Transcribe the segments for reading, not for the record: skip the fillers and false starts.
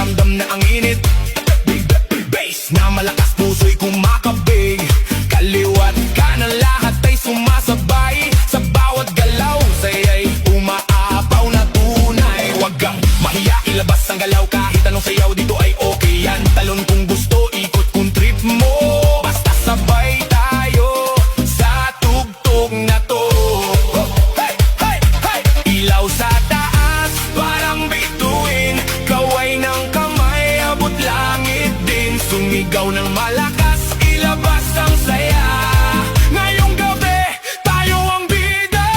ramdam na ang init. Bass na malakas, puso'y kumakabig. Kaliwat kanan lahat ay sumasabay. Sa bawat galaw, saya'y umaapaw na tunay. Huwag kang mahiya, ilabas ang galaw. Kahit anong sayaw dito ay okay yan. Talon kung gusto, ikot kung trip mo. Basta sabay tayo sa tugtog na to. Hey, hey, hey! Ilaw sa taas, parang bituin. Kaway ng kamay, abot langit din. Sumigaw ng malakas, ilabas ang saya. Ngayong gabi, tayo ang bida.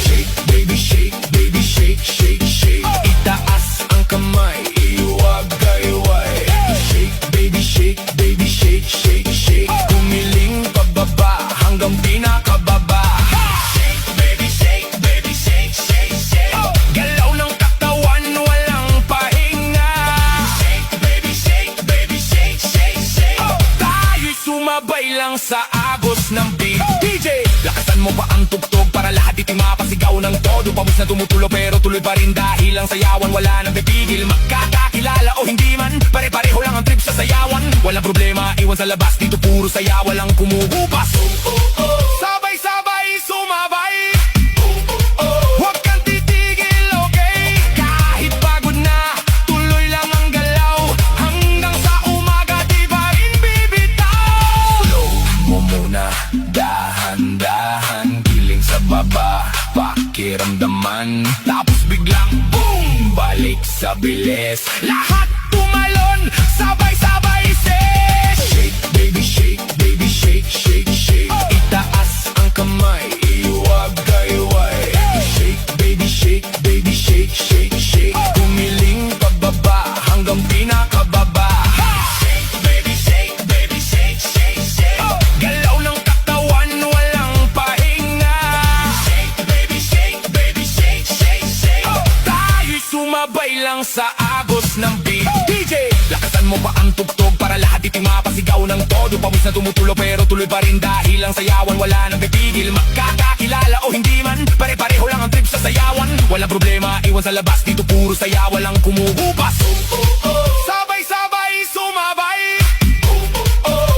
Shake, baby, shake, baby, shake, shake, shake. Itaas ang kamay, iwagayway. Shake, baby, shake, baby, shake, shake, shake. Kumiling pababa hanggang pinakababa. Shake, baby, shake, baby, shake, shake, shake. Galaw ng katawan, walang pahinga. Shake, baby, shake, baby, shake, shake, shake. Tayo'y sumabay lang sa agos ng beat. DJ, lakasan mo pa ang tugtog para lahat ito'y mapasigaw ng todo. Pawis na tumutulo pero tuloy pa rin dahil ang sayawan wala nang pipigil. Magkakakilala o hindi man, pare-pareho lang ang trip sa sayawan. Walang problema, iwan sa labas, dito puro saya, walang kumuhupas. Sabay-sabay sumabay. Huwag kang titigil, okay? Kahit pagod na, tuloy lang ang galaw. Hanggang sa umaga, di pa rin bibitaw. Slow mo muna, dahan-dahan. Giling sa baba, pakiramdaman. Tapos biglang boom, balik sa bilis. Lahat tumalon, sabay-sabay shake, baby, shake, baby, shake, shake, shake. Itaas ang kamay, iwagayway. Shake, baby, shake, baby, shake, shake, shake. Kumiling pababa hanggang pinakababa. Shake, baby, shake, baby, shake, shake, shake. Galaw ng katawan, walang pahinga. Shake, baby, shake, baby, shake, shake, shake. Tayo'y sumabay lang sa agos ng beat. DJ, lakasan mo pa ang tugtog para lahat ito'y mapasigaw ng todo. Pawis na tumutulo pero tuloy pa rin dahil ang sayawan wala nang pipigil. Magkakakilala o hindi man, pare-pareho lang ang trip sa sayawan. Walang problema, iwan sa labas, dito puro saya, walang kumuhupas. Sabay-sabay sumabay.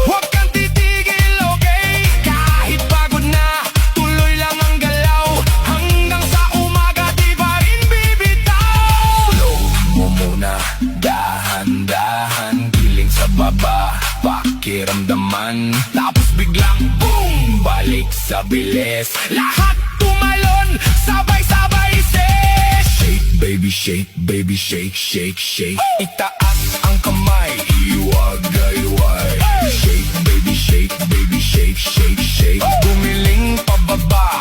Huwag kang titigil, okay? Kahit pagod na, tuloy lang ang galaw. Hanggang sa umaga, di pa rin bibitaw. Slow mo muna, dahan-dahan. Giling sa baba, pakiramdaman. Tapos biglang boom, balik sa bilis. Lahat tumalon, sabay-sabay shake, baby, shake, baby, shake, shake, shake. Itaas ang kamay, iwagayway. Shake, baby, shake, baby, shake, shake, shake. Gumiling pababa